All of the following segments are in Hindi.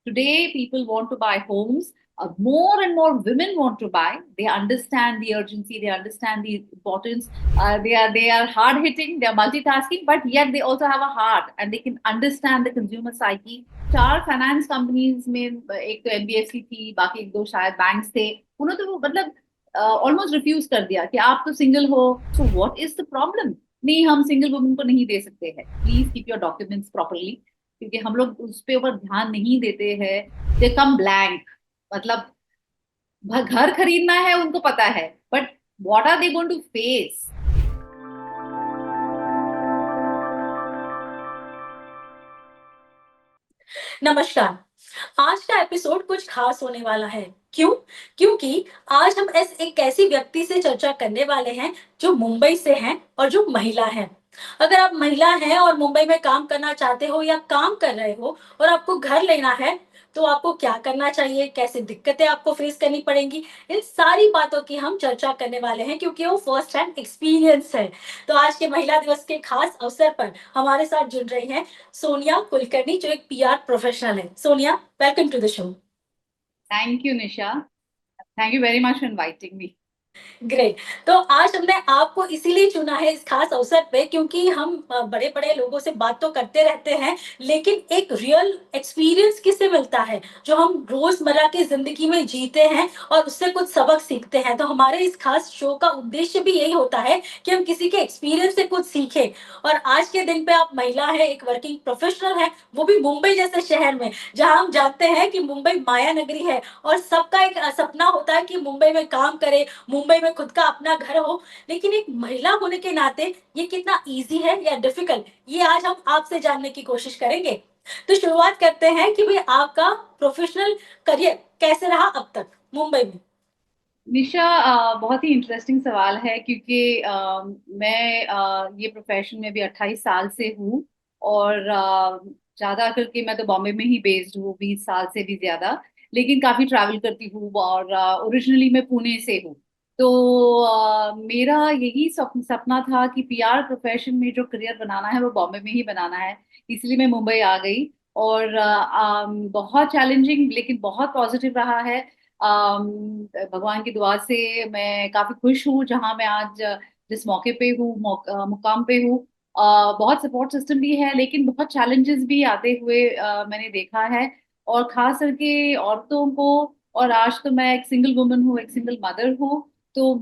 Today, people want to buy homes. More and more women want to buy. They understand the urgency. They understand the importance. They are hard hitting. They are multitasking, but yet they also have a heart and they can understand the consumer psyche. चार फाइनेंस कंपनीज में एक तो एनबीएफसी थी, बाकी एक दो शायद बैंक्स थे। उन्होंने तो वो मतलब ऑलमोस्ट रिफ्यूज कर दिया कि आप तो सिंगल हो, so what is the problem. नहीं, हम सिंगल वुमन को नहीं दे सकते हैं, please keep your documents properly. क्योंकि हम लोग उस पे ऊपर ध्यान नहीं देते हैं। दे कम ब्लैंक, मतलब घर खरीदना है उनको पता है, but what are they going to face. नमस्कार। आज का एपिसोड कुछ खास होने वाला है। क्यों? क्योंकि आज हम एक ऐसी व्यक्ति से चर्चा करने वाले हैं जो मुंबई से हैं और जो महिला है। अगर आप महिला हैं और मुंबई में काम करना चाहते हो या काम कर रहे हो और आपको घर लेना है, तो आपको क्या करना चाहिए, कैसे दिक्कतें आपको फेस करनी पड़ेंगी, इन सारी बातों की हम चर्चा करने वाले हैं क्योंकि वो फर्स्ट हैंड एक्सपीरियंस है। तो आज के महिला दिवस के खास अवसर पर हमारे साथ जुड़ रही हैं सोनिया कुलकर्णी, जो एक पीआर प्रोफेशनल है। Sonia, welcome to the show. Thank you Nisha, thank you very much for inviting me. Great. तो आज हमने आपको इसीलिए चुना है इस खास अवसर पे क्योंकि हम बड़े बड़े लोगों से बात तो करते रहते हैं, लेकिन एक रियल एक्सपीरियंस किससे मिलता है जो हम रोजमर्रा की जिंदगी में जीते हैं और उससे कुछ सबक सीखते हैं। तो हमारे इस खास शो का उद्देश्य भी यही होता है कि हम किसी के एक्सपीरियंस से कुछ सीखें। और आज के दिन पे आप महिला है, एक वर्किंग प्रोफेशनल है, वो भी मुंबई जैसे शहर में, जहाँ हम जानते हैं कि मुंबई माया नगरी है और सबका एक सपना होता है कि मुंबई में काम करे, मुंबई में खुद का अपना घर हो। लेकिन एक महिला होने के नाते ये कितना इजी है या डिफिकल्ट, ये आज हम आपसे जानने की कोशिश करेंगे। तो शुरुआत करते हैं कि भाई आपका प्रोफेशनल करियर कैसे रहा अब तक मुंबई में। निशा, बहुत ही इंटरेस्टिंग सवाल है क्योंकि मैं ये प्रोफेशन में भी 28 साल से हूँ। और ज्यादा करके मैं तो बॉम्बे में ही बेस्ड हूँ, 20 साल से भी ज्यादा। लेकिन काफी ट्रैवल करती हूँ और ओरिजिनली मैं पुणे से हूँ। तो मेरा यही सपना था कि पीआर प्रोफेशन में जो करियर बनाना है वो बॉम्बे में ही बनाना है। इसलिए मैं मुंबई आ गई। और बहुत चैलेंजिंग लेकिन बहुत पॉजिटिव रहा है। भगवान की दुआ से मैं काफी खुश हूँ जहाँ मैं आज जिस मौके पे हूँ, मुकाम पे हूँ। बहुत सपोर्ट सिस्टम भी है, लेकिन बहुत चैलेंजेस भी आते हुए मैंने देखा है। और खास करके औरतों को। और आज तो मैं एक सिंगल वुमन हूँ, एक सिंगल मदर हूँ। तो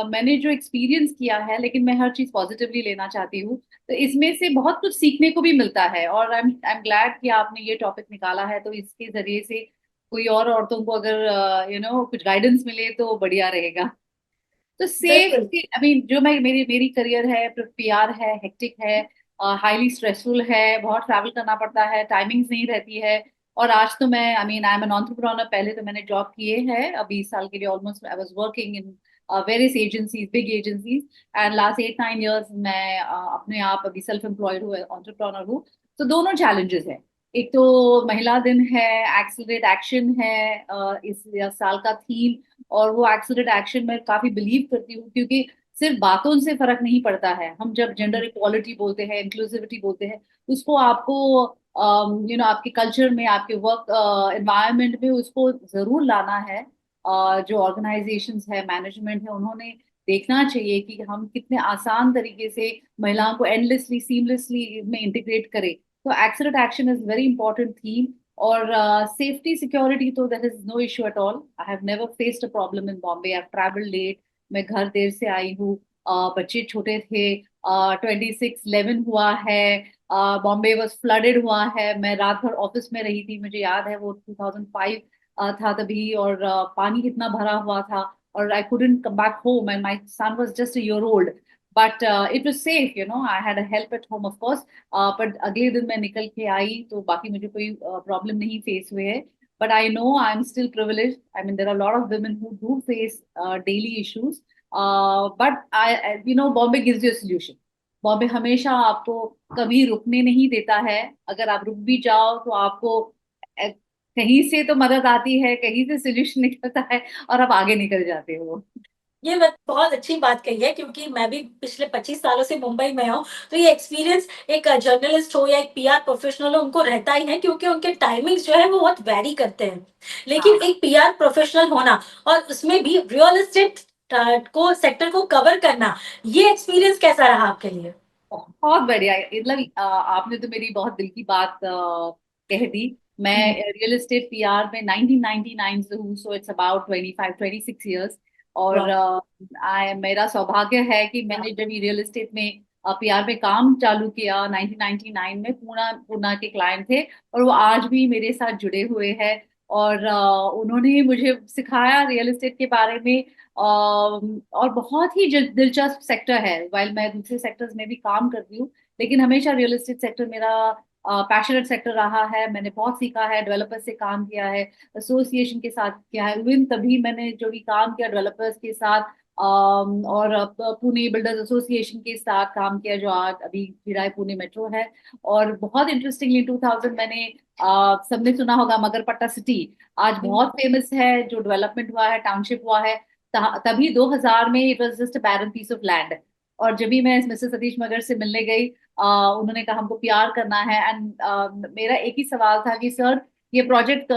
मैंने जो एक्सपीरियंस किया है, लेकिन मैं हर चीज पॉजिटिवली लेना चाहती हूँ। तो इसमें से बहुत कुछ सीखने को भी मिलता है, और आई एम ग्लैड कि आपने ये टॉपिक निकाला है। तो इसके जरिए से कोई और औरतों को अगर कुछ गाइडेंस मिले तो बढ़िया रहेगा। तो सेफ, बिल्कुल। आई मीन जो मैं मेरी मेरी करियर है, पीआर है, हेक्टिक है, हाईली स्ट्रेसफुल है, बहुत ट्रैवल करना पड़ता है, टाइमिंग्स नहीं रहती है। और आज तो मैं, I mean I am an entrepreneur. पहले तो मैंने जॉब किए हैं 20 साल के लिए almost. I was working in various agencies, big agencies. And last 8 9 years मैं अपने आप अभी सेल्फ एम्प्लॉयड हूँ, एंटरप्रेन्योर हूँ। तो दोनों चैलेंजेस है। एक तो महिला दिन है, एक्सीलरेट एक्शन है, इस साल का थीम। और वो एक्सीडेंट एक्शन में काफी बिलीव करती हूँ, क्योंकि सिर्फ बातों से फर्क नहीं पड़ता है। हम जब जेंडर इक्वालिटी बोलते हैं, इंक्लूसिविटी बोलते हैं, उसको आपको आपके कल्चर में, आपके वर्क एनवायरनमेंट में उसको जरूर लाना है। जो ऑर्गेनाइजेशंस है, मैनेजमेंट है, उन्होंने देखना चाहिए कि हम कितने आसान तरीके से महिलाओं को एंडलेसली, सीमलेसली में इंटीग्रेट करें। तो accident action is very important theme. और सेफ्टी सिक्योरिटी तो that is no issue at all. I have never faced a problem in Bombay. I have travel late, मैं घर देर से आई हूँ, बच्चे छोटे थे, 26/11 हुआ है, बॉम्बे वॉज फ्लडेड हुआ है, मैं रात भर ऑफिस में रही थी, मुझे याद है वो 2005 था तभी। और पानी कितना भरा हुआ था, और आई couldn't come back home and my son was just a year old. But it was safe, I had a help at home of course. But अगले दिन मैं निकल के आई तो बाकी मुझे कोई प्रॉब्लम नहीं फेस हुए है। But I know I am still privileged. I mean there are lot of women who do face daily issues. But I, Bombay gives you solution. Bombay हमेशा आपको कभी रुकने नहीं देता है। अगर आप रुक भी जाओ तो आपको कहीं से तो मदद आती है, कहीं से सोल्यूशन निकलता है, और आप आगे निकल जाते हो। ये बात बहुत अच्छी बात कही है, क्योंकि मैं भी पिछले 25 सालों से मुंबई में हूँ, तो ये एक्सपीरियंस एक जर्नलिस्ट हो या एक पीआर प्रोफेशनल हो, उनको रहता ही है, क्योंकि उनके टाइमिंग्स जो है वो बहुत वैरी करते हैं। लेकिन हाँ, एक पीआर प्रोफेशनल होना और उसमें भी रियल एस्टेट को सेक्टर को कवर करना, ये एक्सपीरियंस कैसा रहा आपके लिए? बहुत बढ़िया। मतलब आपने तो मेरी बहुत दिल की बात कह दी। मैं हुँ, रियल एस्टेट पीआर में 1999 से हूँ, सो इट्स अबाउट 26 इयर्स। और वाह! मेरा सौभाग्य है कि मैंने जब ये रियल एस्टेट में पीआर में काम चालू किया 1999 में, पूना पूना के क्लाइंट थे और वो आज भी मेरे साथ जुड़े हुए हैं। और उन्होंने मुझे सिखाया रियल एस्टेट के बारे में। और बहुत ही दिलचस्प सेक्टर है। वाइल मैं दूसरे सेक्टर्स में भी काम करती हूँ, लेकिन हमेशा रियल एस्टेट सेक्टर मेरा पैशनेट सेक्टर रहा है। मैंने बहुत सीखा है, डेवलपर्स से काम किया है, एसोसिएशन के साथ किया है। इवन तभी मैंने जो भी काम किया डेवलपर्स के साथ, और पुणे बिल्डर्स एसोसिएशन के साथ काम किया, जो आज अभी किराए पुणे मेट्रो है। और बहुत इंटरेस्टिंगली 2000 मैंने सबने सुना होगा मगरपट्टा सिटी, आज हुँ, बहुत फेमस है। जो डेवलपमेंट हुआ है, टाउनशिप हुआ है, तभी 2000 में it was just a barren piece of land. और जब भी मैं मिस्टर सतीश मगर से मिलने गई, उन्होंने कहा हमको प्यार करना है। एंड मेरा एक ही सवाल था कि सर, ये प्रोजेक्ट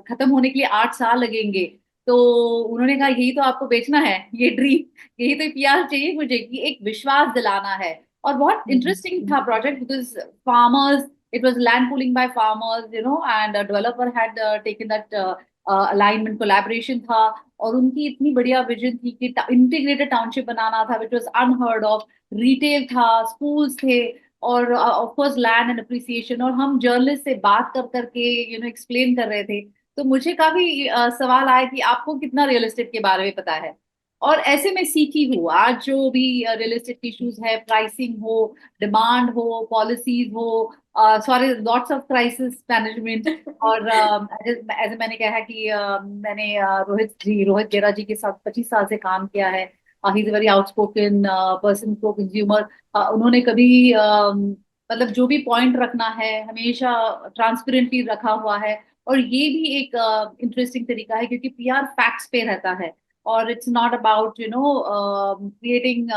खत्म होने के लिए 8 साल लगेंगे। तो उन्होंने कहा यही तो आपको बेचना है, ये ड्रीम, यही तो प्यार चाहिए मुझे, कि एक विश्वास दिलाना है। और बहुत हुँ, इंटरेस्टिंग था project, because farmers, it was land pooling by farmers, end developer had taken that alignment, collaboration था। और उनकी इतनी बढ़िया विजन थी कि इंटीग्रेटेड टाउनशिप बनाना था, which was unheard of. Retail था, स्कूल्स थे, और of course land and appreciation. और हम जर्नलिस्ट से बात कर करके एक्सप्लेन कर रहे थे। तो मुझे काफी सवाल आया कि आपको कितना रियल एस्टेट के बारे में पता है। और ऐसे में सीखी हूँ। आज जो भी रियल एस्टेट इश्यूज है, प्राइसिंग हो, डिमांड हो, पॉलिसीज हो, sorry, lots of crisis management. और ऐसे मैंने कहा कि मैंने रोहित गेरा जी के साथ 25 साल से काम किया है। He is very outspoken person for consumer. उन्होंने कभी मतलब जो भी पॉइंट रखना है, हमेशा ट्रांसपेरेंटली रखा हुआ है। और ये भी एक इंटरेस्टिंग तरीका है, क्योंकि पीआर फैक्ट्स पे रहता है। और it's not about creating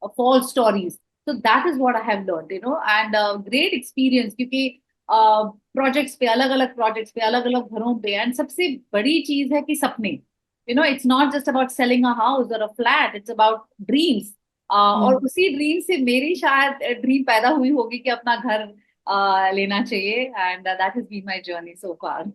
false stories. So that is what I have learned, and great experience, क्योंकि प्रोजेक्ट्स पे, अलग अलग प्रोजेक्ट्स पे, अलग अलग घरों पे। एंड सबसे बड़ी चीज है कि सपने, it's not just about selling a house और a flat, it's about dreams. और हुँ। उसी ड्रीम से मेरी शायद ड्रीम पैदा हुई होगी कि अपना घर लेना चाहिए। And that has been my journey so far.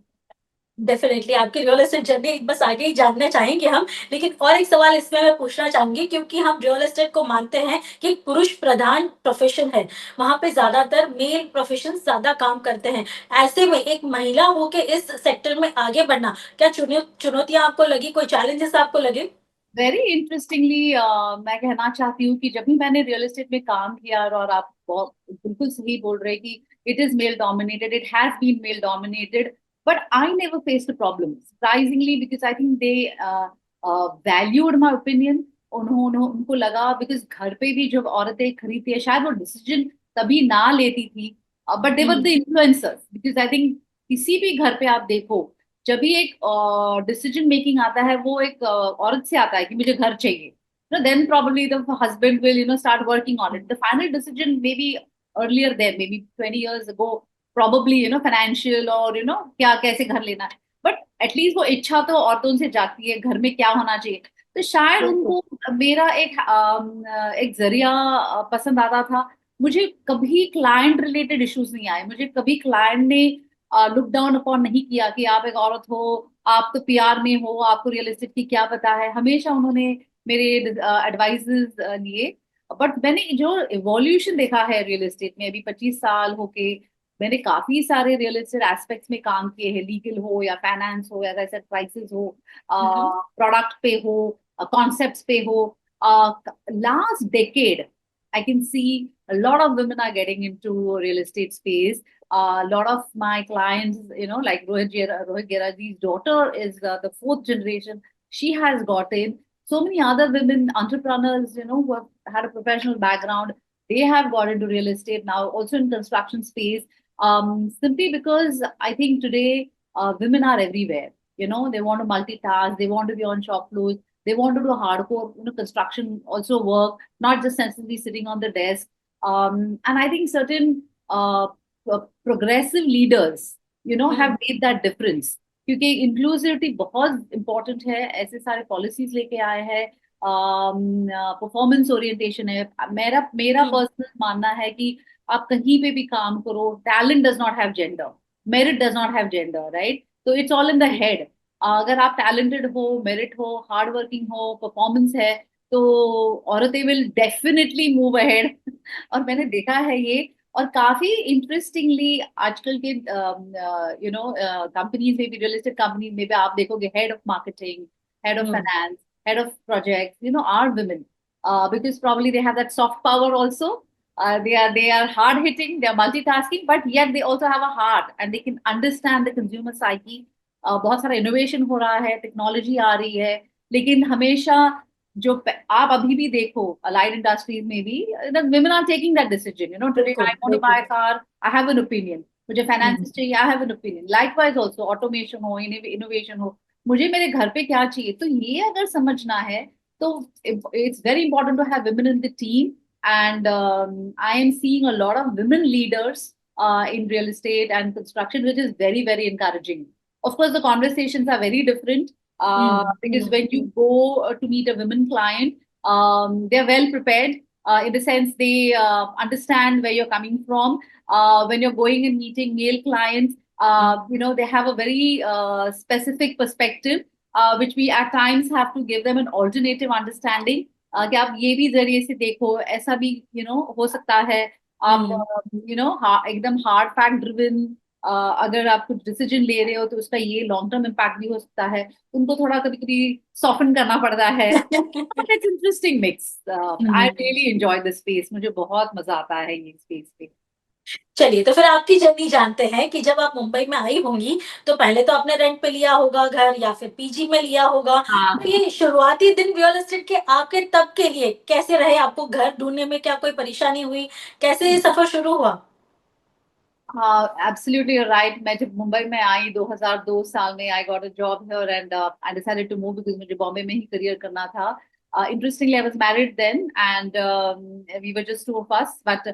Definitely आपकी रियल एस्टेट जर्नी बस आगे ही जानना चाहेंगे हम। लेकिन और एक सवाल इसमें मैं पूछना चाहूँगी, क्योंकि हम रियल एस्टेट को मानते हैं कि एक पुरुष प्रधान प्रोफ़ेशन है। वहाँ पे ज़्यादातर मेल प्रोफ़ेशनल्स ज़्यादा काम करते हैं। ऐसे में एक महिला होके इस सेक्टर में आगे बढ़ना, क्या चुनौतियाँ आपको लगी, कोई चैलेंजेस आपको लगे? वेरी इंटरेस्टिंगली, मैं कहना चाहती हूँ कि जब भी मैंने रियल एस्टेट में काम किया, और आप बहुत बिल्कुल सही बोल रहे हैं कि it is male dominated, it has been male dominated. But I never faced problem surprisingly, because I think they valued my opinion. उन्होंने उनको लगा, बिकॉज घर पे भी जब औरतें खरीदती है, शायद वो डिसीजन तभी ना लेती थी, but they were the hmm, influencers. Because I think किसी भी घर पे आप देखो, जब भी एक डिसीजन मेकिंग आता है, वो एक औरत से आता है कि मुझे घर चाहिए। Then probably the husband will start working on हुँ, it. The final decision maybe earlier there, maybe 20 years ago, probably financial, और क्या कैसे घर लेना है। बट एटलीस्ट वो इच्छा तो औरतों से जाती है, घर में क्या होना चाहिए। तो शायद बिल्कुल। उनको मेरा एक जरिया पसंद आता था। मुझे कभी क्लाइंट रिलेटेड इश्यूज नहीं आए। मुझे कभी क्लाइंट ने लुक डाउन अपॉन नहीं किया कि आप एक औरत हो, आप तो पीआर में हो, आपको रियल एस्टेट की क्या पता है। हमेशा उन्होंने मेरे एडवाइजेस लिए। बट मैंने जो इवोल्यूशन देखा है रियल एस्टेट में, अभी 25 साल होके मैंने काफी सारे रियल एस्टेट एस्पेक्ट्स में काम किए हैं, लीगल हो या फाइनेंस हो या वैसे प्राइसेस हो, हुँ, हुँ। प्रोडक्ट पे हो, कॉन्सेप्ट्स पे हो। Last decade I can see a lot of women are getting into real estate space. A lot of my clients, like Rohit Geraji's daughter is the fourth generation. She has got in. So many other women entrepreneurs, who have had a professional background, they have got into real estate now, also in construction space. Simply because I think today women are everywhere. They want to multitask, they want to be on shop floors. They want to do hardcore, construction also work, not just necessarily sitting on the desk. And I think certain progressive leaders, have hmm made that difference. क्योंकि इंक्लूसिविटी बहुत इंपॉर्टेंट है, ऐसे सारे पॉलिसीज लेके आए हैं, परफॉर्मेंस ओरिएंटेशन है। मेरा मेरा हम्म पर्सनल मानना है कि आप कहीं पे भी काम करो, talent does not have gender, merit does not have gender, right? तो it's all in the head. अगर आप टैलेंटेड हो, मेरिट हो, हार्ड वर्किंग हो, परफॉर्मेंस है, तो औरतें विल डेफिनेटली मूव अहेड। और मैंने देखा है ये। और काफी इंटरेस्टिंगली आजकल के कंपनीज में भी, रियल एस्टेट कंपनीज में भी आप देखोगे, head of marketing, head of hmm finance, head of projects, are women, because probably they have that soft power also. They are hard hitting, they are multitasking, but yet they also have a heart and they can understand the consumer psyche. बहुत सारा इनोवेशन हो रहा है, टेक्नोलॉजी आ रही है, लेकिन हमेशा आप अभी भी देखो अलाइड इंडस्ट्रीज में भी, women are taking that decision. Today I बिल्कुल want to buy बिल्कुल a car, I have an opinion. मुझे हम्म फाइनेंस चाहिए, I have an opinion. Likewise also automation हो, इनोवेशन हो, मुझे मेरे घर पे क्या चाहिए, तो ये अगर समझना है, तो it's very important to have women in the team. And I am seeing a lot of women leaders in real estate and construction, which is very, very encouraging. Of course, the conversations are very different, because when you go to meet a women client, they're well prepared, in the sense they understand where you're coming from. When you're going and meeting male clients, they have a very specific perspective, which we at times have to give them an alternative understanding. कि आप ये भी जरिए से देखो, ऐसा भी हो सकता है। आप हम्म एकदम हार्ड फैक्ट ड्रिवन, अगर आप कुछ डिसीजन ले रहे हो तो उसका ये लॉन्ग टर्म इम्पैक्ट भी हो सकता है, उनको थोड़ा कभी कभी सॉफन करना पड़ता है। It's interesting mix. I hmm really enjoy this space, मुझे बहुत मजा आता है ये स्पेस पे। चलिए, तो फिर आपकी जर्नी जानते हैं कि जब आप मुंबई में आई होंगी, तो पहले तो आपने रेंट पे लिया होगा घर या फिर पीजी में लिया होगा। तो हाँ, ये शुरुआती दिन रियल एस्टेट के आपके तब के लिए कैसे रहे? आपको घर ढूँढने में क्या कोई परेशानी हुई? कैसे ये सफ़र शुरू हुआ? हाँ, एब्सोल्युटली राइट। मैं जब मुंबई में आई 2002 साल में, I got a job here and I decided to move, because मुझे बॉम्बे में ही करियर करना था। Interestingly, I was married then, and we were just two of us. But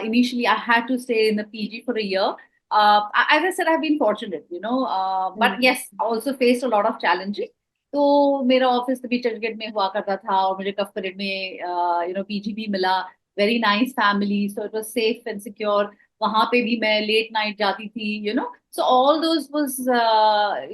initially, I had to stay in the PG for a year. As I said, I've been fortunate, but hmm, yes, I also faced a lot of challenges. तो मेरा ऑफिस तभी चर्चगेट में हुआ करता था, और मुझे कफ परेड में पीजी भी मिला। Very nice family, so it was safe and secure. वहां पे भी मैं लेट नाइट जाती थी, so all those was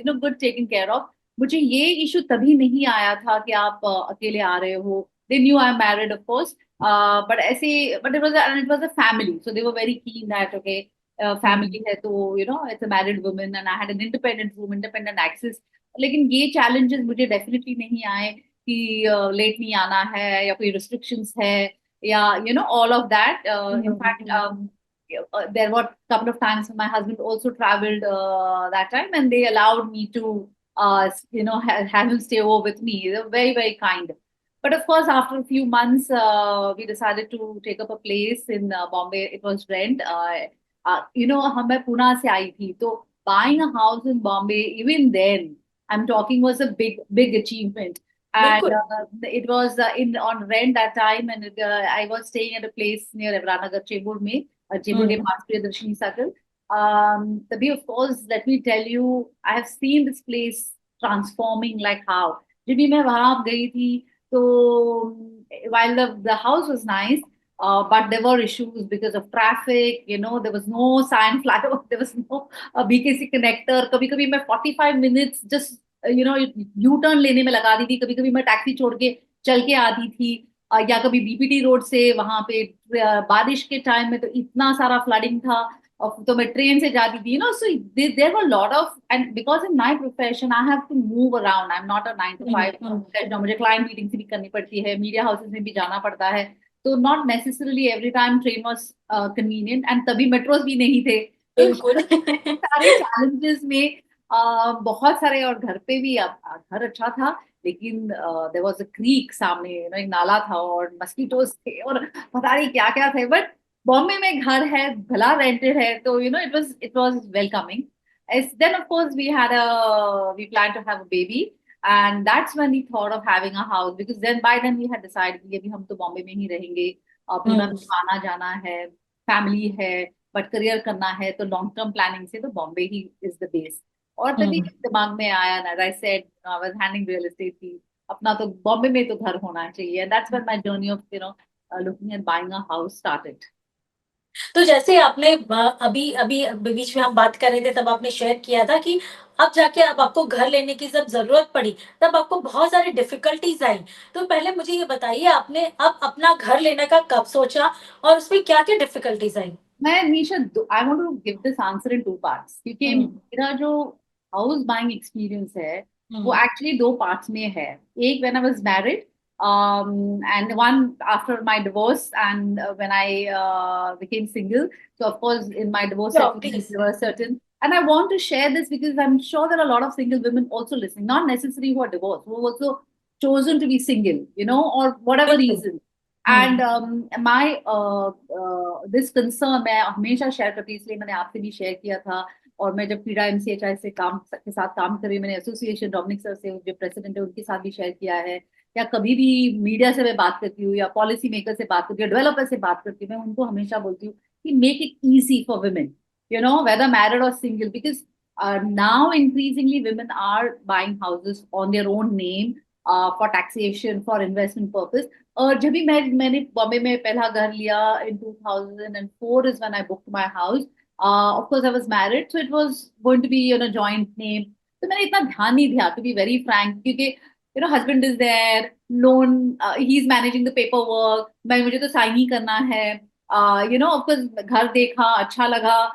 good taken care of. मुझे ये इशू तभी नहीं आया था कि आप अकेले आ रहे हो। They knew I am married of course, but ऐसे, but it was a family, so they were very keen that okay, hmm, family है तो it's a married woman, and I had an independent room, independent access. लेकिन ये चैलेंजेस मुझे डेफिनेटली नहीं आए कि लेट नहीं आना है या कोई रिस्ट्रिक्शंस है, या all of that. Hmm, In fact, hmm, there were a couple of times when my husband also traveled that time, and they allowed me to, have him stay over with me. They were very, very kind. But of course, after a few months, we decided to take up a place in Bombay. It was rent. मैं पुणे से आई थी, तो buying a house in Bombay, even then, I'm talking, was a big, big achievement. And बिल्कुल। it was in on rent that time, and I was staying at a place near Evranagar, Chembur में, Chembur के हुँ, पास प्रियदर्शनी सर्कल। तभी of course, let me tell you, I have seen this place transforming like how. जब भी मैं वहां गई थी, तो while the house was nice, but there were issues because of traffic. There was no sign flyover, there was no BKC connector. कभी कभी मैं 45 minutes just यू टर्न लेने में लगा दी थी, कभी कभी मैं टैक्सी छोड़ के चल के आती थी। या कभी बीपीटी रोड से वहां पे, बारिश के टाइम में तो इतना सारा फ्लडिंग था, और तो मैं ट्रेन से जाती थी, so there were lot of, and because in my profession I have to move around, I am not a 9 to हुँ, 5 हुँ, professional। मुझे क्लाइंट मीटिंग्स भी करनी पड़ती है, मीडिया हाउसेस में भी जाना पड़ता है, तो not necessarily every time train was convenient, and तभी मेट्रोज भी नहीं थे। तो बिल्कुल। सारे चैलेंजेस में, बहुत सारे, और घर पे भी, घर अच्छा था, लेकिन देयर वाज अ क्रीक सामने, एक नाला था, और मस्कीटोज थे, और पता नहीं क्या क्या थे। बट बॉम्बे में घर है, भला रेंटेड है, तो it was welcoming. Then of course we plan to have a baby, And that's when we thought of having a house, because then by then we had decided कि अभी हम तो बॉम्बे में ही रहेंगे, पूरा हम्म आना जाना है, फैमिली है, बट करियर करना है, तो लॉन्ग टर्म प्लानिंग से तो Bombay he is the base. और तभी हम्म। दिमाग में आया ना, आई said I was handling real estate की, अपना तो बॉम्बे में तो घर होना चाहिए। That's when my journey of looking at buying a house started. तो जैसे आपने अभी अभी बीच में हम बात कर रहे थे तब आपने शेयर किया था कि अब जाके अब आपको घर लेने की जब ज़रूरत पड़ी, तब आपको बहुत सारी डिफ़िकल्टीज़ आई। तो पहले मुझे ये बताइए आपने अब अपना घर लेने का कब सोचा और उसमें क्या-क्या डिफ़िकल्टीज़ आई? मैं Nisha, I want to give this answer in two parts, क्योंकि हुँ, मेरा जो हाउस बाइंग एक्सपीरियंस है वो हुँ, एक्चुअली दो पार्ट्स में है। एक when I was married, and one after my divorce, and when I became single. So of course in my divorce sure settlement please. there were certain, and I want to share this because I'm sure there are a lot of single women also listening, not necessarily who are divorced, who have also chosen to be single, or whatever बिल्कुल। reason. Hmm, and my this concern मैं हमेशा शेयर करती हूँ, इसलिए मैंने आपसे भी शेयर किया था। और मैं जब पीड़ा एमसीएचआई से काम के साथ काम कर रही हूँ, मैंने एसोसिएशन डोमिनिक सर से जो प्रेसिडेंट है उनके साथ भी शेयर किया है, या कभी भी मीडिया से मैं बात करती हूँ या पॉलिसी मेकर से बात करती हूँ, डेवलपर से बात करती हूँ, मैं उनको हमेशा बोलती हूँ कि make it easy for women, whether married और single, because now increasingly women are buying houses on their own name, for taxation, for investment purpose. और जब भी मैंने बॉम्बे में पहला घर लिया इन 2004 is when I booked my house. Of course I was married, so it was going to be joint name. तो मैंने इतना ध्यान नहीं दिया, to be very frank, क्योंकि husband is there, loan, he is managing the paperwork, मैं मुझे तो साइन ही करना है। of course घर देखा, अच्छा लगा,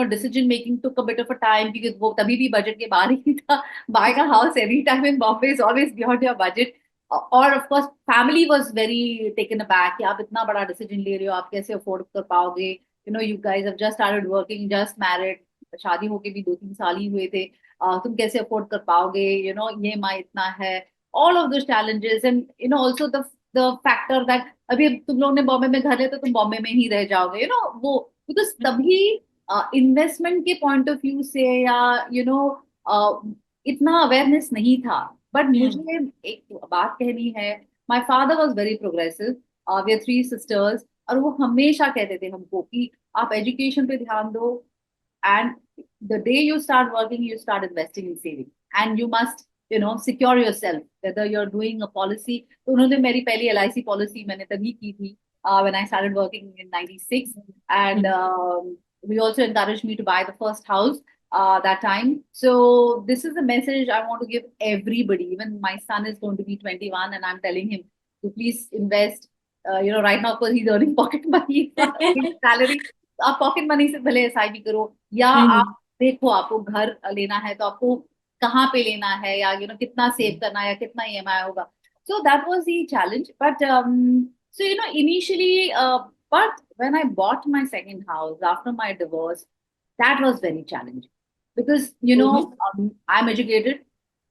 decision making took a bit of a time, because वो तभी भी बजट के बाहर ही था। buying a house every time in Bombay is always beyond your budget. और of course family was very taken aback कि आप इतना बड़ा decision ले रहे हो, आप कैसे afford कर पाओगे, you guys have just started working, just married, शादी होके भी 2-3 साल ही हुए थे, तुम कैसे afford कर पाओगे, ये EMI इतना है, all of those challenges, and also the factor that अभी तुम लोग ने बॉम्बे में घर लिया तो तुम बॉम्बे में ही रह जाओगे, वो, बिकॉज तभी इन्वेस्टमेंट के पॉइंट ऑफ व्यू से, या इतना अवेयरनेस नहीं था। बट हुँ, मुझे एक बात कहनी है, my father was very progressive, we are 3 sisters, और वो हमेशा कहते थे हमको कि आप एजुकेशन पे ध्यान दो, and the day you start working you start investing in saving, and you must secure yourself, whether you're doing a policy। तो उन्होंने मेरी पहली LIC पॉलिसी मैंने तभी की थी, when I started working in 96, and hmm. we also encouraged me to buy the first house that time। So this is the message I want to give everybody. Even my son is going to be 21 and I'm telling him to please invest, right now because he's earning pocket money, he's not earning salary। तो आप पॉकेट मनी से भले SIP करो, या हुँ, आप देखो आपको घर लेना है तो आपको कहाँ पे लेना है, या कितना सेव करना है, या कितना EMI होगा। So that was the challenge, but so initially, but when I bought my second house after my divorce, that was very challenging, because hmm, I'm educated,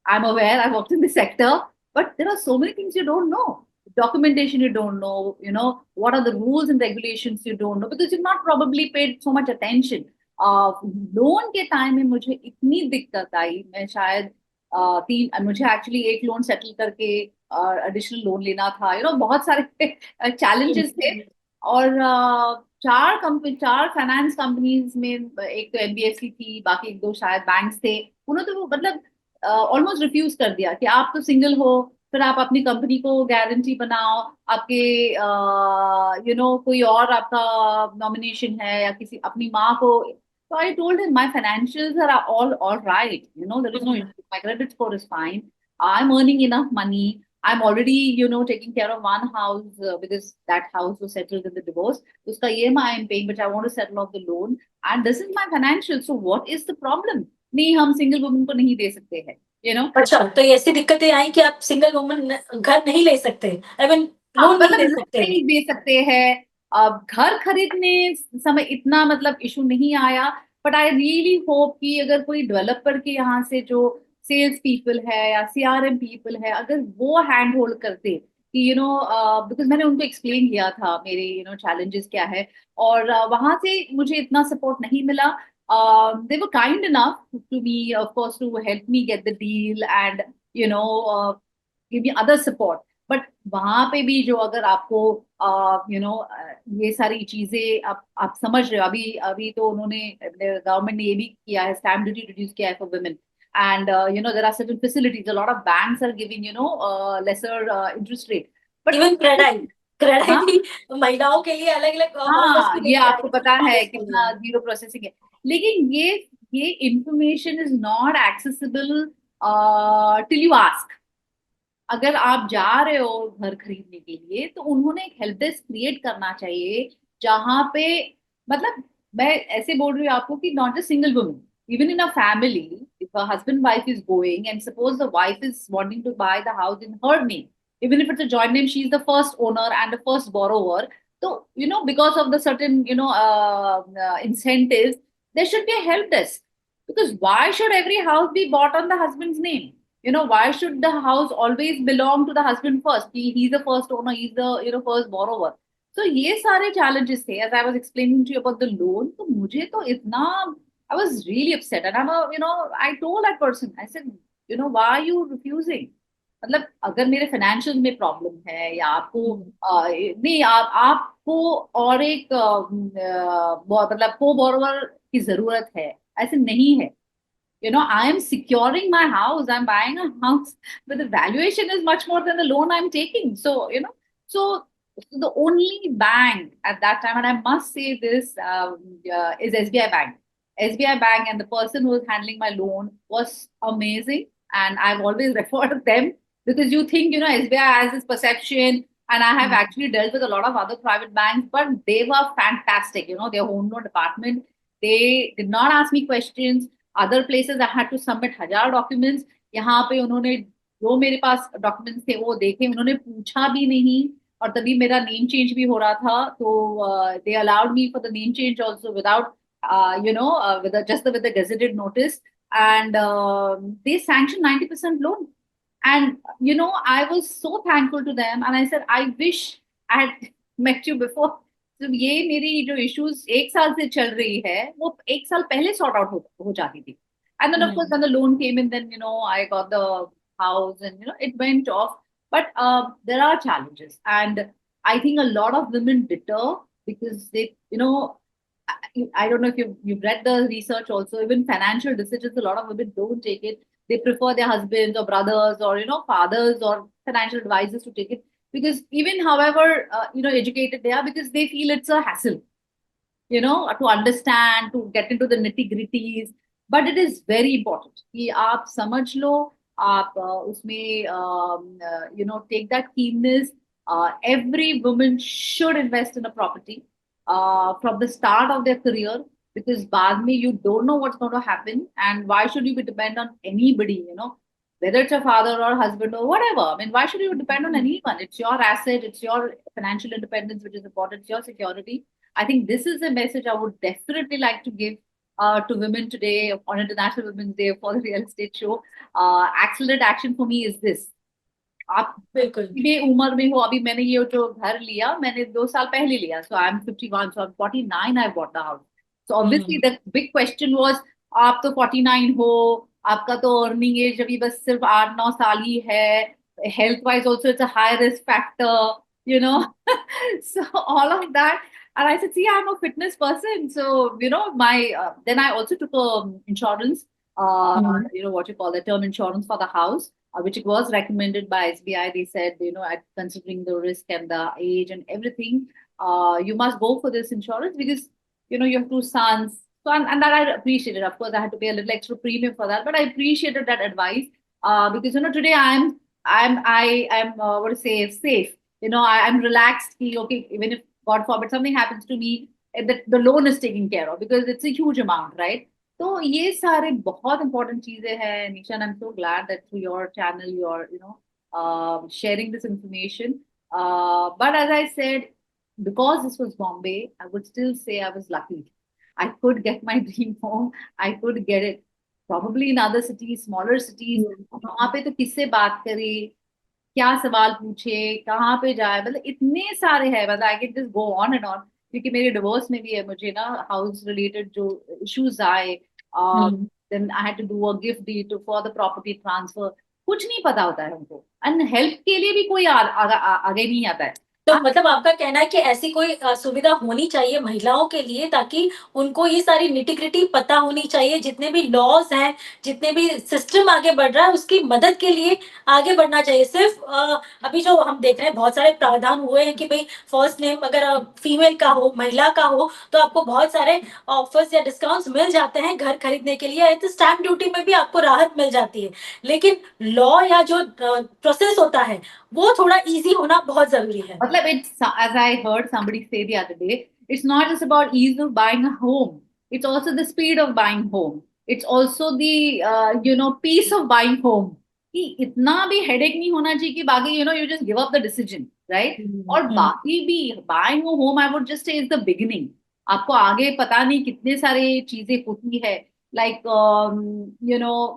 I'm aware, I worked in the sector, but there are so many things you don't know. Documentation you don't know, what are the rules and regulations you don't know, because you've not probably paid so much attention. Loan के टाइम में मुझे इतनी दिक्कत आई, मैं शायद मुझे एक्चुअली एक लोन सेटल करके एडिशनल लोन लेना था, बहुत सारे हुँ, चैलेंजेस थे। और 4 फाइनेंस कंपनीज में, एक तो NBFC थी, बाकी एक दो शायद बैंक्स थे, उन्होंने तो वो मतलब ऑलमोस्ट रिफ्यूज कर दिया कि आप तो सिंगल हो, फिर आप अपनी कंपनी को गारंटी बनाओ, आपके कोई और आपका नॉमिनेशन है, या किसी अपनी माँ को। So I told him my financials are all right. There is no hmm. issue. My credit score is fine. I'm earning enough money. I'm already, taking care of one house, because that house was settled in the divorce. Uska EMI I'm paying, but I want to settle off the loan. And this is my financial. So what is the problem? नहीं, हम सिंगल वुमन को नहीं दे सकते हैं, अच्छा, तो ऐसी दिक्कतें आई कि आप सिंगल वुमन घर नहीं ले सकते, आई मीन हाँ, लोन नहीं मतलब ले लोन सकते। नहीं दे सकते हैं। अब घर खरीदने समय इतना मतलब इशू नहीं आया, बट आई रियली होप कि अगर कोई डेवलपर के यहाँ से जो सेल्स पीपल है या CRM पीपल है, अगर वो हैंड होल्ड करते कि बिकॉज मैंने उनको एक्सप्लेन किया था मेरे चैलेंजेस क्या है, और वहां से मुझे इतना सपोर्ट नहीं मिला। They were kind enough to me, of course, to help me get the deal, and you know give me other support. But वहां पे भी जो अगर आपको ये सारी चीजें आप समझ रहे हो, अभी अभी तो उन्होंने गवर्नमेंट ने ये भी किया है, स्टैम्प ड्यूटी रिड्यूस किया है for women, and there are certain facilities, a lot of banks are giving lesser interest rate, but even CREDAI, CREDAI हाँ भी महिलाओं के लिए अलग अलग ऑफर्स हाँ, भी ये लेके आई आपको है पता है कॉलेज के कितना लिए। जीरो प्रोसेसिंग है, लेकिन ये information is not accessible till you ask. अगर आप जा रहे हो घर खरीदने के लिए तो उन्होंने एक हेल्प डेस्क क्रिएट करना चाहिए, जहां पे मतलब मैं ऐसे बोल रही हूँ आपको कि not a single woman, even in a family, if a husband wife is going and suppose the wife is wanting to buy the house in her name, even if it's a joint name, she is the first owner and the first borrower. So, because of the certain, incentives, there should be a help desk. Because why should every house be bought on the husband's name? Why should the house always belong to the husband first? He's the first owner, he's the first borrower. So ये सारे challenges थे, as I was explaining to you about the loan. तो मुझे तो इतना, I was really upset, and I told that person, I said, why are you refusing? मतलब अगर मेरे फाइनेंशियल में प्रॉब्लम है या आपको हम्म, नहीं, आपको और एक मतलब को बोरोवर की जरूरत है, ऐसे नहीं है। I am securing my house. I'm buying a house, but the valuation is much more than the loan I'm taking. So, so the only bank at that time, and I must say this, is SBI Bank. SBI Bank, and the person who was handling my loan was amazing. And I've always referred to them, because you think, SBI has this perception, and I have hmm, actually dealt with a lot of other private banks, but they were fantastic. Their home loan department, they did not ask me questions. Other places I had to submit 1000 documents, यहाँ पे उन्होंने जो मेरे पास डॉक्यूमेंट्स थे वो देखे, उन्होंने पूछा भी नहीं। और तभी मेरा नेम चेंज भी हो रहा था, तो they allowed me for the name change also without with just with the gazetted notice, and they sanction 90% loan. And I was so thankful to them, and I said, I wish I had met you before. तो ये मेरी जो इश्यूज 1 साल से चल रही है, वो 1 साल पहले सॉर्ट आउट हो जाती थी। And then of course hmm, when the loan came in, then I got the house, and it went off. But there are challenges, and I think a lot of women deter because they, I don't know if you've read the research also. Even financial decisions, a lot of women don't take it. They prefer their husbands or brothers or fathers or financial advisors to take it, because even however educated they are, because they feel it's a hassle, to understand, to get into the nitty gritties. But it is very important कि आप समझ लो, आप उसमें take that keenness. Every woman should invest in a property from the start of their career, because बाद में you don't know what's going to happen, and why should you be dependent on anybody, whether it's a father or husband or whatever. I mean, why should you depend on anyone? It's your asset, it's your financial independence which is important, it's your security. I think this is a message I would definitely like to give to women today on International Women's Day for the real estate show. Accelerate action for me is this. आप बिल्कुल। भी उम्र में हो, अभी मैंने ये जो घर लिया, मैंने 2 साल पहले लिया, so I'm 51, so I'm 49, I bought the house. So obviously hmm, the big question was, आप तो 49 हो, आपका तो अर्निंग एज अभी बस सिर्फ 8-9 साल ही है, health wise also it's a high risk factor, you know so all of that. And I said, see, I'm a fitness person, so my then I also took a insurance, hmm, what you call the term insurance for the house, which it was recommended by SBI. They said, considering the risk and the age and everything, you must go for this insurance, because, you have 2 sons. So, and that I appreciated. Of course, I had to pay a little extra premium for that, but I appreciated that advice, because, today I'm what to say, safe. I'm relaxed. Okay, even if God forbid something happens to me, the loan is taken care of, because it's a huge amount, right? तो ये सारे बहुत इंपॉर्टेंट चीजें हैं, निशान। I am so glad that through your channel you are sharing this information. But as I said, because this was Bombay, I would still say I was lucky. I could get my dream home. I could get it probably in other cities, smaller cities. वहां पे तो किससे बात करे, क्या सवाल पूछे, कहाँ पे जाए, मतलब इतने सारे हैं, मतलब I can just go on and on. क्योंकि मेरे डिवोर्स में भी है, मुझे ना हाउस रिलेटेड जो इश्यूज आए, hmm, then I had to do a gift deed for the property transfer. कुछ नहीं पता होता है उनको, एंड हेल्प के लिए भी कोई आगे नहीं आता है। तो मतलब आपका कहना है कि ऐसी कोई सुविधा होनी चाहिए महिलाओं के लिए, ताकि उनको ये सारी निटी-ग्रिटी पता होनी चाहिए, जितने भी लॉज़ हैं, जितने भी सिस्टम आगे बढ़ रहा है, उसकी मदद के लिए आगे बढ़ना चाहिए। सिर्फ़ अभी जो हम देख रहे हैं बहुत सारे प्रावधान हुए हैं कि भई फर्स्ट नेम अगर फीमेल का हो, महिला का हो, तो आपको बहुत सारे ऑफर्स या डिस्काउंट्स मिल जाते हैं घर खरीदने के लिए। तो स्टैम्प ड्यूटी में भी आपको राहत मिल जाती है। लेकिन लॉ या जो प्रोसेस होता है, वो थोड़ा ईज़ी होना बहुत ज़रूरी है। Matlab, it's, as I heard somebody say the other day, it's not just about ease of buying a home. It's also the speed of buying home. It's also the peace of buying home. कि इतना भी हेडेक नहीं होना चाहिए कि बाकी you just give up the decision, right. Hmm, और हुँ। बाकी भी buying home I would just say is the beginning. आपको आगे पता नहीं कितने सारे चीजें होती है, लाइक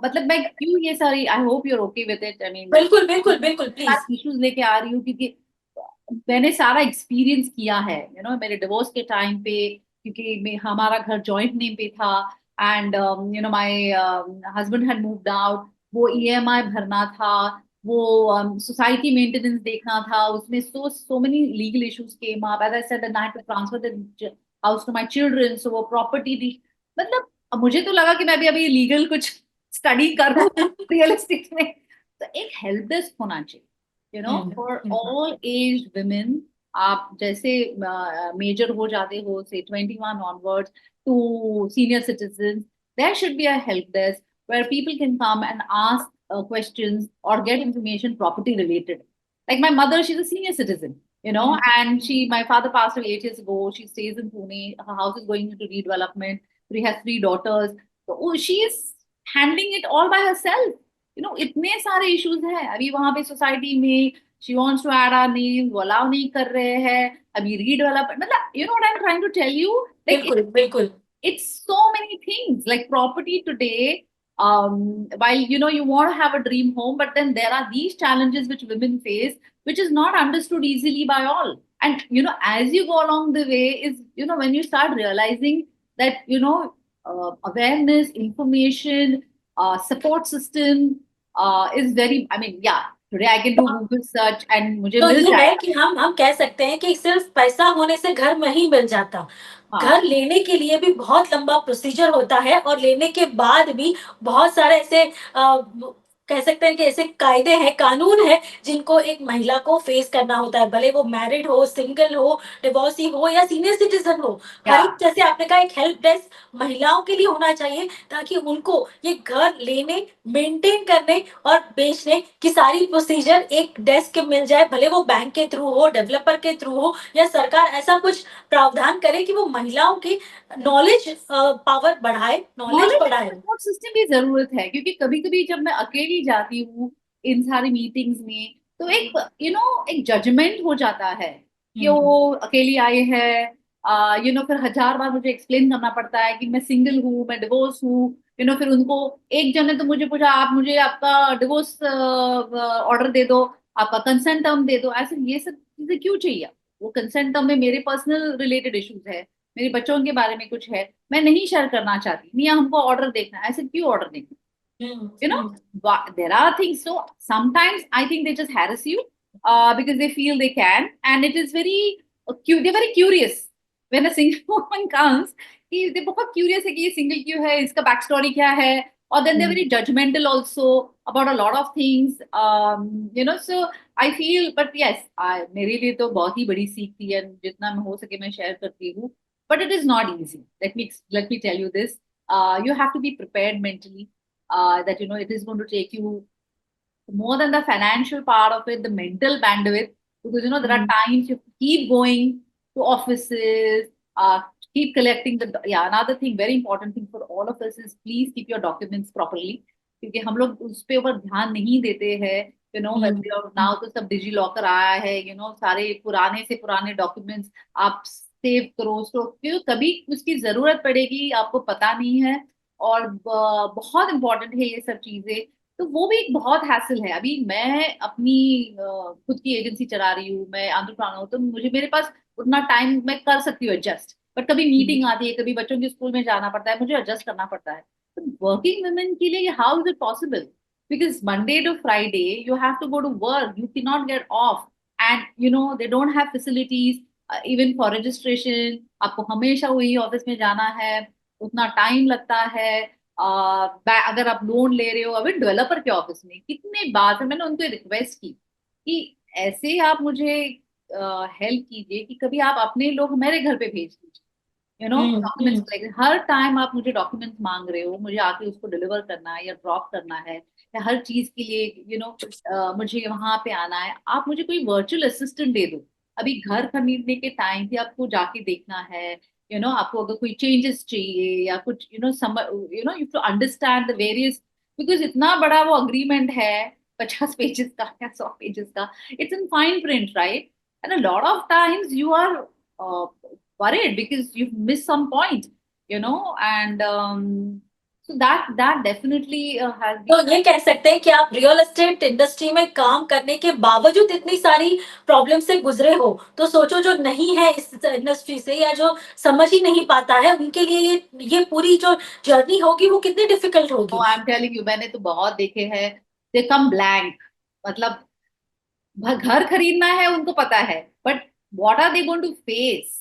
मतलब मैं क्यों ये सारी, I hope you are okay with it, I mean बिल्कुल, बिल्कुल, बिल्कुल, प्लीज़। साथ इश्यूज लेके आ रही हूँ क्योंकि मैंने सारा एक्सपीरियंस किया है, मेरे डिवोर्स के टाइम पे, क्योंकि हमारा घर जॉइंट नेम पे था, and my husband had moved out. वो ईएमआई भरना था, वो सोसाइटी मेंटेनेंस देखना था, उसमें so many legal issues came up, as I said I had to transfer the house to my children, so वो प्रॉपर्टी, मतलब मुझे तो लगा कि मैं भी अभी लीगल कुछ स्टडी कर लूं रियल एस्टेट में। तो एक हेल्प डेस्क होना चाहिए, hmm, for hmm. All age women. आप जैसे मेजर हो जाते हो से 21 onwards to senior citizen, there should be a help desk where people can come and ask questions or get information property related. Like my mother, she's a senior citizen, hmm, and my father passed away 8 years ago. She stays in Pune. Her house is going into redevelopment. She has 3 daughters. So she is handling it all by herself. इतने सारे इश्यूज हैं अभी वहां पे सोसाइटी में। She wants to add our name, वो अलाउ नहीं कर रहे हैं अभी रीडेवलपमेंट, मतलब what I am trying to tell you, like बिल्कुल, बिल्कुल। it's so many things like property today. While you want to have a dream home, but then there are these challenges which women face, which is not understood easily by all. And as you go along the way, is when you start realizing that awareness, information, support system is very. I mean, yeah. Today I can do Google search and मुझे तो मिल ये है जाएगा। कि हम कह सकते हैं कि सिर्फ पैसा होने से घर नहीं मिल जाता। हाँ, घर लेने के लिए भी बहुत लंबा प्रोसीजर होता है और लेने के बाद भी बहुत सारे ऐसे कह सकते हैं कि ऐसे कायदे हैं, कानून हैं, जिनको एक महिला को फेस करना होता है। भले वो मैरिड हो, सिंगल हो, डिवोर्सी हो या सीनियर सिटीज़न हो। हर एक, yeah. जैसे आपने कहा, एक हेल्प डेस्क महिलाओं के लिए होना चाहिए, ताकि उनको ये घर लेने, मेंटेन करने और बेचने की सारी प्रोसीजर एक डेस्क पे मिल जाए। भले वो बैंक के थ्रू हो, डेवलपर के थ्रू हो, या सरकार ऐसा कुछ प्रावधान करे कि वो महिलाओं की नॉलेज पावर बढ़ाए, नॉलेज नॉलेज एंड बढ़ाए। सपोर्ट सिस्टम की जरूरत है, क्योंकि कभी कभी जब मैं अकेली जाती हूँ इन सारी मीटिंग्स में, तो एक एक जजमेंट हो जाता है कि हुँ, वो अकेली आई है। फिर 1000 बार मुझे एक्सप्लेन करना पड़ता है कि मैं सिंगल हूँ, मैं डिवोर्स हूँ। फिर उनको एक जन ने तो मुझे पूछा, आप मुझे आपका डिवोर्स ऑर्डर दे दो, आपका कंसेंट टर्म दे दो, ऐसे ये सब चीजें क्यों चाहिए? वो कंसेंट टर्म में मेरे पर्सनल रिलेटेड इश्यूज है, मेरे बच्चों के बारे में कुछ है, मैं नहीं शेयर करना चाहती, नहीं हमको ऑर्डर देखना है, ऐसे क्यों ऑर्डर देखना? हुँ, you know hmm. there are things, so sometimes I think they just harass you because they feel they can, and it is very cute, they're very curious when a single woman comes, कि they बहुत curious है कि ये single क्यों है, इसका बैक स्टोरी क्या है, और then they're hmm, very judgmental also about a lot of things, so I feel, but yes, मेरे लिए तो बहुत ही बड़ी सीख थी, and जितना मैं हो सके मैं शेयर करती हूँ, but it is not easy. Let me tell you this. You have to be prepared mentally, that it is going to take you more than the financial part of it, the mental bandwidth, because there are hmm. times you keep going to offices, keep collecting the, yeah, another thing, very important thing for all of us is please keep your documents properly, क्योंकि हम लोग उस पे ऊपर ध्यान नहीं देते हैं। हुँ, नाउ तो सब डिजी लॉकर आया है, सारे पुराने से पुराने डॉक्यूमेंट्स आप सेव करो, स्टोर, क्योंकि कभी उसकी जरूरत पड़ेगी आपको पता नहीं है। और बहुत इंपॉर्टेंट है ये सब चीजें। तो वो भी एक बहुत हैसल है। अभी मैं अपनी खुद की एजेंसी चला रही हूँ, मैं एंटरप्रेन्योर हूँ, तो मुझे मेरे पास उतना टाइम मैं कर सकती हूँ एडजस्ट, बट कभी हुँ। मीटिंग आती है, कभी बच्चों के स्कूल में जाना पड़ता है, मुझे एडजस्ट करना पड़ता है। तो वर्किंग वुमेन के लिए how is it possible? because Monday to Friday you have to go to work, you cannot get off, and you know they don't have facilities, even for registration आपको हमेशा वही ऑफिस में जाना है, उतना टाइम लगता है। अगर आप लोन ले रहे हो अभी डेवलपर के ऑफिस में, कितने बार फिर मैंने उनको रिक्वेस्ट की कि ऐसे आप मुझे हेल्प कीजिए कि कभी आप अपने लोग मेरे घर पे भेज दीजिए, you know documents hmm. Like her time आप मुझे डॉक्यूमेंट्स मांग रहे हो, मुझे आके उसको डिलीवर करना है या ड्रॉप करना है, या हर चीज के लिए मुझे वहां पे आना है, आप मुझे कोई वर्चुअल असिस्टेंट दे दो। अभी घर खरीदने के टाइम भी आपको जाके देखना है, आपको अगर कोई चेंजेस चाहिए या कुछ you to understand the various, because इतना बड़ा वो अग्रीमेंट है, 50 पेजेस का या 100 पेजेस का, it's in fine print, right? And a lot of times you are worried because you've missed some point, and so that definitely has तो been. ये कह सकते हैं कि आप रियल एस्टेट इंडस्ट्री में काम करने के बावजूद इतनी सारी प्रॉब्लम से गुजरे हो, तो सोचो जो नहीं है इस इंडस्ट्री से या जो समझ ही नहीं पाता है, उनके लिए ये पूरी जो जर्नी होगी वो कितनी डिफिकल्ट Oh, होगी। I'm telling you, मैंने तो बहुत देखे हैं, they come blank, मतलब घर खरीदना है उनको पता है, but what are they going to face,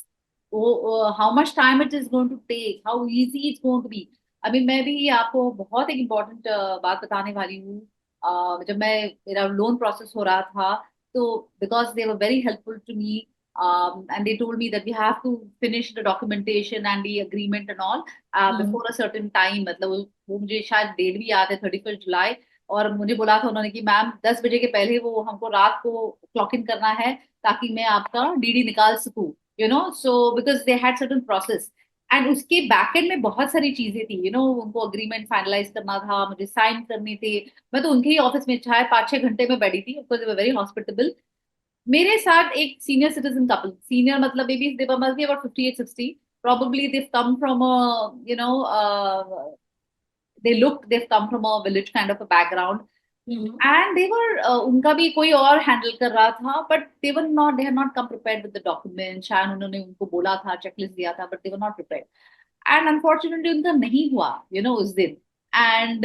how much time it is going to take, how easy it's going to be. अभी मैं भी आपको बहुत एक इम्पोर्टेंट बात बताने वाली हूँ। जब मैं मेरा लोन प्रोसेस हो रहा था, तो because they were very helpful to me, and they told me that we have to finish the documentation and the agreement and all hmm. before a certain time, मतलब वो मुझे शायद डेट भी याद है, 31 जुलाई। और मुझे बोला था उन्होंने कि मैम 10 बजे के पहले वो हमको रात को क्लॉक इन करना है, ताकि मैं आपका डीडी निकाल सकूं, so because they had certain process. And उसके बैकएंड में बहुत सारी चीजें थी, उनको अग्रीमेंट फाइनलाइज करना था, मुझे साइन करने थे। मैं तो उनके ही ऑफिस में चाहे 5-6 घंटे में बैठी थी, because they were very hospitable. मेरे साथ एक सीनियर सिटीजन कपल, सीनियर मतलब may be they must be about 58-60, probably they've come from a they've come from a village kind of a background, hmm. and they were उनका भी कोई और हैंडल कर रहा था, but they had not come prepared with the document, शायद उन्होंने उनको बोला था, चेकलिस्ट दिया था, but they were not prepared, and unfortunately उनका नहीं हुआ, उस दिन। and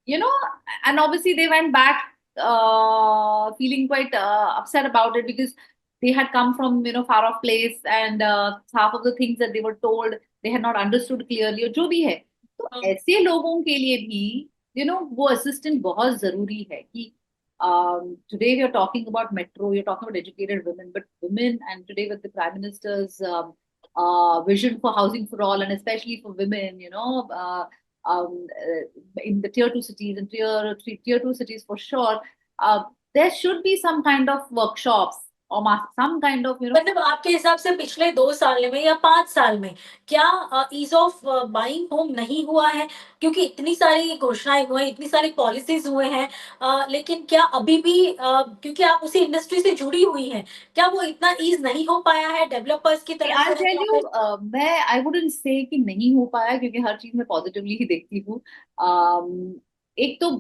you know and obviously they went back feeling quite upset about it, because they had come from far off place, and half of the things that they were told they had not understood clearly, और जो भी है। तो ऐसे लोगों के लिए भी वो असिस्टेंट बहुत जरूरी है कि today we are talking about metro, you're talking about educated women, but women, and today with the prime minister's vision for housing for all, and especially for women, in the tier 2 cities and tier 3, tier 2 cities for sure, there should be some kind of workshops or some kind of मतलब आपके हिसाब से पिछले 2 साल में या 5 साल में क्या ईज़ ऑफ बाइंग होम नहीं हुआ है? क्योंकि इतनी सारी घोषणाएँ हुई हैं, इतनी सारी पॉलिसीज़ हुए हैं, लेकिन क्या अभी भी क्योंकि आप उसी इंडस्ट्री से जुड़ी हुई हैं, क्या वो इतना ईज़ नहीं हो पाया है डेवलपर्स की तरफ आई से टेल या यू, फिर मैं आई वुडंट से कि नहीं हो पाया, क्योंकि हर चीज में पॉजिटिवली ही देखती हूँ। एक तो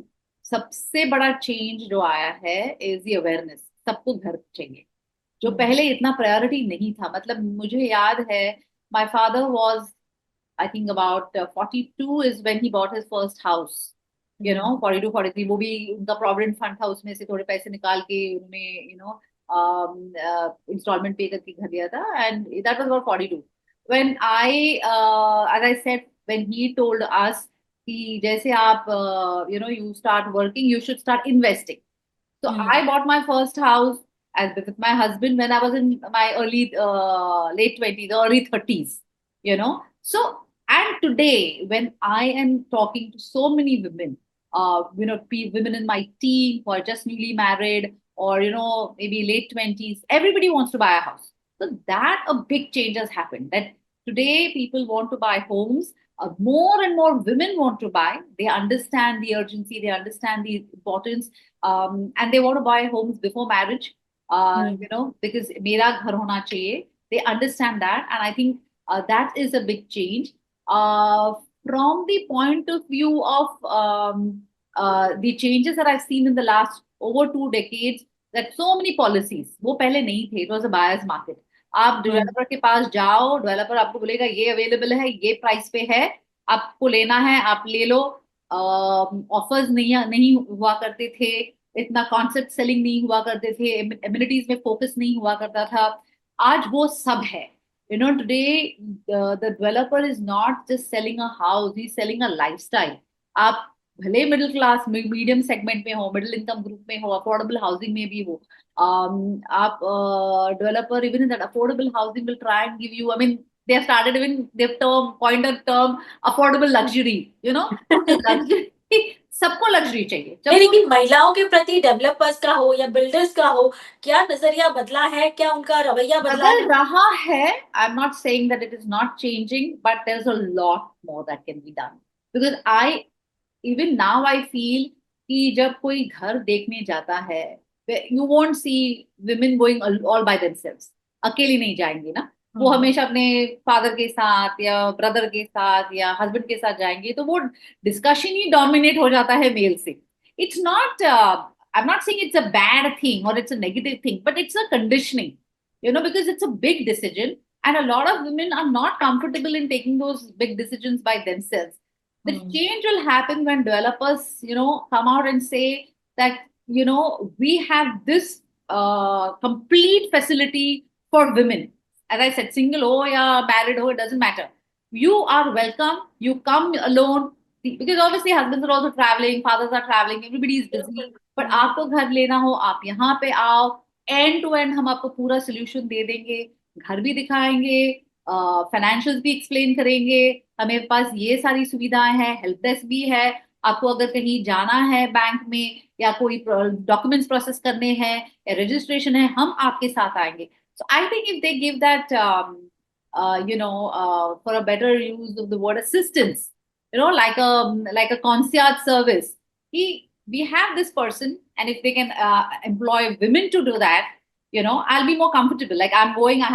सबसे बड़ा चेंज जो आया है इज द अवेयरनेस, सबको घर चाहिए, जो हुँ, पहले इतना प्रायोरिटी नहीं था। मतलब मुझे याद है, my father was, I think about 42 is when he bought his first house, hmm, 42-43, वो भी उनका प्रोविडेंट फंड था, उसमें से थोड़े पैसे निकाल के उन्होंने इंस्टॉलमेंट पे करके घर लिया था, and that was about 42 when I age I said, when he told us कि जैसे आप you start working, you should start investing. So hmm, I bought my first house as with my husband when I was in my early late 20s, early 30s, So, and today when I am talking to so many women, women in my team who are just newly married, or maybe late 20s, everybody wants to buy a house. So that a big change has happened. That today people want to buy homes. More and more women want to buy. They understand the urgency. They understand the importance, and they want to buy homes before marriage, hmm. because mera ghar hona chahiye. They understand that, and I think that is a big change. Uh, from the point of view of the changes that I've seen in the last over 2 decades, that so many policies, वो पहले नहीं थे, it was a buyer's market. आप हुँ, डेवलपर के पास जाओ, डेवलपर आपको बोलेगा ये अवेलेबल है, ये प्राइस पे है, आपको लेना है आप ले लो, ऑफर्स नहीं नहीं हुआ करते थे, इतना कॉन्सेप्ट सेलिंग नहीं हुआ करते थे, एमिनिटीज में फोकस नहीं हुआ करता था। आज वो सब है। Today the developer is not just selling a house, he selling a lifestyle. आप भले मिडिल क्लास मीडियम सेगमेंट में हो, मिडिल इनकम ग्रुप में हो, अफोर्डेबल हाउसिंग में भी हो, आप developer even in that affordable housing will try and give you, I mean they have started even they've coined a term affordable luxury, तो luxury सबको लग्जरी चाहिए जब नहीं, वो लेकिन महिलाओं के प्रति डेवलपर्स का हो या बिल्डर्स का हो, क्या नजरिया बदला है? क्या उनका रवैया बदला बदल है? रहा है। I am not saying that it is not changing, but there is a lot more that can be done, because I even now I feel कि जब कोई घर देखने जाता है, you won't see women going all by themselves, अकेली नहीं जाएंगी ना। वो हम्म। हमेशा अपने फादर के साथ या ब्रदर के साथ या हस्बैंड के साथ जाएंगे, तो वो डिस्कशन ही डोमिनेट हो जाता है मेल से। It's not, I am not saying it's a bad thing और it's a negative thing, but it's a conditioning, because it's a big decision, and a lot of women are not comfortable in taking those big decisions by themselves. The hmm. change will happen when developers, come out and say that, we have this complete facility for women. As I said, single ho ya married ho, it doesn't matter. You are welcome. You come alone, because obviously husbands are also traveling, fathers are traveling, everybody is busy. बिल्कुल। पर आपको घर लेना हो, आप यहाँ पे आओ, एंड टू एंड हम आपको पूरा सोल्यूशन दे देंगे, घर भी दिखाएंगे, फाइनेंशियल्स भी एक्सप्लेन करेंगे, हमें पास ये सारी सुविधाएं हैं, हेल्प डेस्क भी है। आपको अगर कहीं जाना है बैंक में या कोई डॉक्यूमेंट्स प्रोसेस करने हैं या रजिस्ट्रेशन है, हम आपके साथ आएंगे। So I think if they give that for a better use of the word assistance, like a concierge service, we have this person, and if they can employ women to do that, I'll be more comfortable. Like I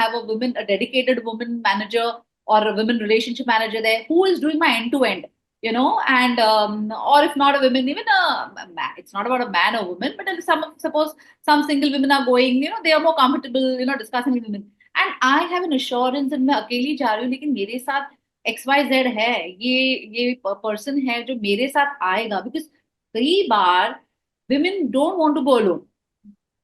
have a dedicated woman manager or a women relationship manager there who is doing my end to end, and or if not a woman, even it's not about a man or woman, but suppose some single women are going, they are more comfortable, discussing with women, and I have an assurance, मैं अकेली जा रही हूँ लेकिन मेरे साथ XYZ है, ये पर्सन है जो मेरे साथ आएगा, बिकॉज कई बार women don't want to go alone.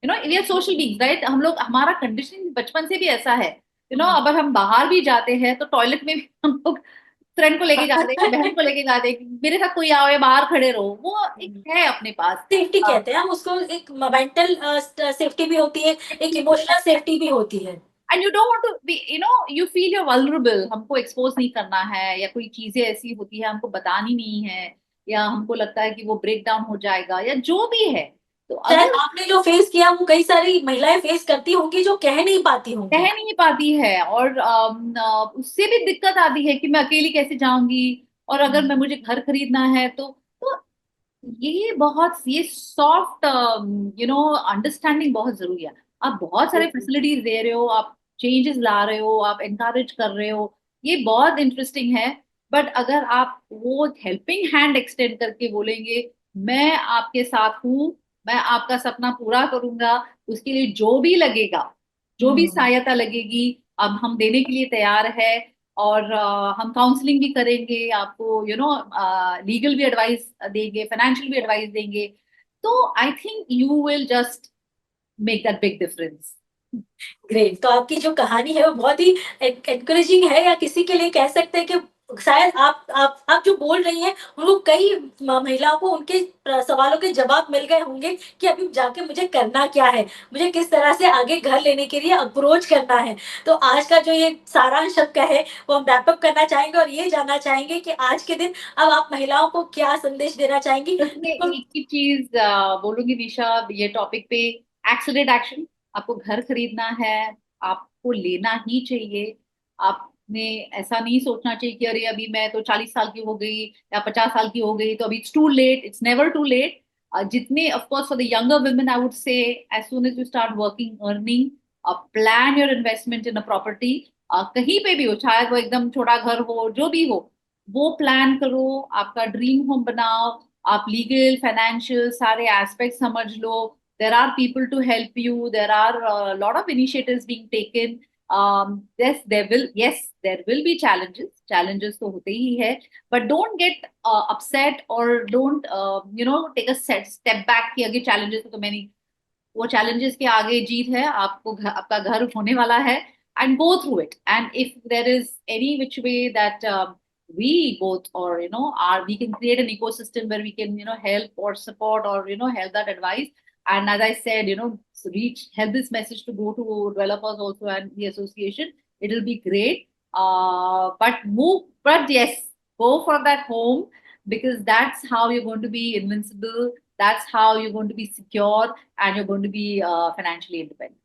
We are social beings, right? हम लोग, हमारा कंडीशनिंग बचपन से भी ऐसा है, हम्म। अगर हम बाहर भी जाते हैं तो टॉयलेट में भी हम लोग फ्रेंड को लेके जाते हैं, बहन को लेके जाते हैं, मेरे साथ कोई आओ या बाहर खड़े रहो, वो एक है अपने पास। सेफ्टी कहते हैं हम उसको, एक मेंटल सेफ्टी भी होती है, एक इमोशनल सेफ्टी भी होती है। And you don't want to be, you feel your vulnerable, हमको एक्सपोज नहीं करना है, या कोई चीजें ऐसी होती है हमको बतानी नहीं है, या हमको लगता है कि वो ब्रेक डाउन हो जाएगा या जो भी है, तो शायद अगर आपने जो फेस किया वो कई सारी महिलाएं फेस करती होंगी जो कह नहीं पाती कह होंगी। नहीं पाती है, और उससे भी दिक्कत आती है कि मैं अकेली कैसे जाऊंगी, और अगर मैं, मुझे घर खरीदना है तो ये सॉफ्ट अंडरस्टैंडिंग बहुत जरूरी है। आप बहुत सारे बिल्कुल। फैसिलिटीज दे रहे हो, आप चेंजेस ला रहे हो, आप एनकरेज कर रहे हो, ये बहुत इंटरेस्टिंग है। बट अगर आप वो हेल्पिंग हैंड एक्सटेंड करके बोलेंगे, मैं आपके साथ हूँ, मैं आपका सपना पूरा करूंगा, उसके लिए जो भी लगेगा, जो भी हम्म। सहायता लगेगी, अब हम देने के लिए तैयार है। और हम काउंसलिंग भी करेंगे आपको, लीगल भी एडवाइस देंगे, फाइनेंशियल भी एडवाइस देंगे, तो I think you will just make that big difference. Great. तो आपकी जो कहानी है वो बहुत ही एनकरेजिंग है, या किसी के लिए कह सकते हैं कि शायद आप जो बोल रही हैं उनको कई महिलाओं को उनके सवालों के जवाब मिल गए होंगे कि अभी जाके मुझे करना क्या है, मुझे किस तरह से आगे घर लेने के लिए अप्रोच करना है। तो आज का जो ये सारांश आपका है वो हम रैप अप करना चाहेंगे और ये जानना चाहेंगे कि आज के दिन अब आप महिलाओं को क्या संदेश देना चाहेंगी? बस मैं बिल्कुल। एक ही चीज बोलूंगी निशा, ये टॉपिक पे, एक्सीडेंट एक्शन। आपको घर खरीदना है, आपको लेना ही चाहिए। आपने ऐसा नहीं सोचना चाहिए कि अरे अभी मैं तो 40 साल की हो गई या 50 साल की हो गई तो अभी it's too late, it's never too late. जितने, of course for the younger women I would say, as soon as you start working, earning, plan your investment in a property, कहीं पे भी हो, चाहे वो एकदम छोटा घर हो, जो भी हो, वो प्लान करो, आपका ड्रीम होम बनाओ, आप लीगल फाइनेंशियल सारे एस्पेक्ट समझ लो। There are people to help you, there are lot of initiatives being taken, There will be challenges तो होते ही है, but don't get upset or don't take a step back कि आगे challenges तो मैं नहीं, वो challenges के आगे जीत है, आपको आपका घर होने वाला है, and go through it. And if there is any which way that we both, or are, we can create an ecosystem where we can help or support or help that advice. And as I said, help this message to go to developers also and the association. It'll be great. But yes, go for that home, because that's how you're going to be invincible. That's how you're going to be secure, and you're going to be financially independent.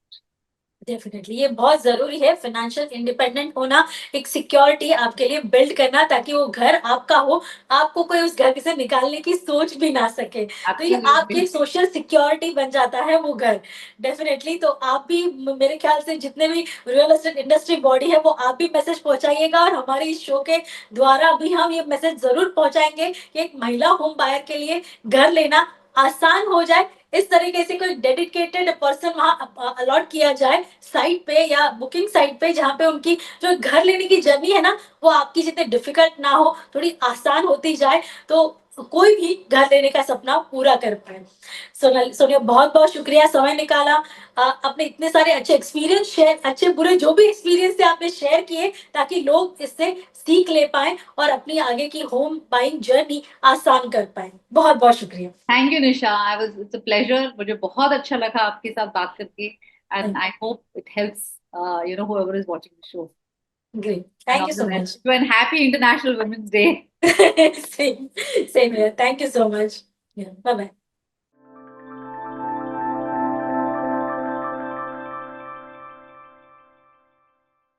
Definitely ये बहुत जरूरी है, फाइनेंशियल इंडिपेंडेंट होना, एक सिक्योरिटी आपके लिए बिल्ड करना, ताकि वो घर आपका हो, आपको कोई उस घर से निकालने की सोच भी ना सके। तो ये आपकी सोशल सिक्योरिटी बन जाता है वो घर। डेफिनेटली, तो आप भी मेरे ख्याल से जितने भी रियल एस्टेट इंडस्ट्री बॉडी है वो आप भी मैसेज पहुंचाइएगा, और हमारे इस शो के द्वारा भी हम ये मैसेज जरूर पहुंचाएंगे कि एक महिला होम बायर के लिए घर लेना आसान हो जाए। इस तरीके से कोई डेडिकेटेड पर्सन वहां अलॉट किया जाए साइट पे या बुकिंग साइट पे, जहाँ पे उनकी जो घर लेने की जर्नी है ना, वो आपकी जितने डिफिकल्ट ना हो, थोड़ी आसान होती जाए, तो कोई भी घर लेने का सपना पूरा कर पाए। सोनिया, बहुत बहुत शुक्रिया, समय निकाला, अपने इतने सारे अच्छे एक्सपीरियंस शेयर, अच्छे बुरे जो भी एक्सपीरियंस थे आपने शेयर किए, ताकि लोग इससे सीख ले पाए और अपनी आगे की होम बाइंग जर्नी आसान कर पाए। बहुत बहुत शुक्रिया। Thank you Nisha, it's a pleasure, मुझे बहुत अच्छा लगा आपके साथ बात करके, and I hope it helps whoever is watching the show. Great. Thank you so much. And happy International Women's Day. Same here. Thank you so much. Yeah. Bye bye.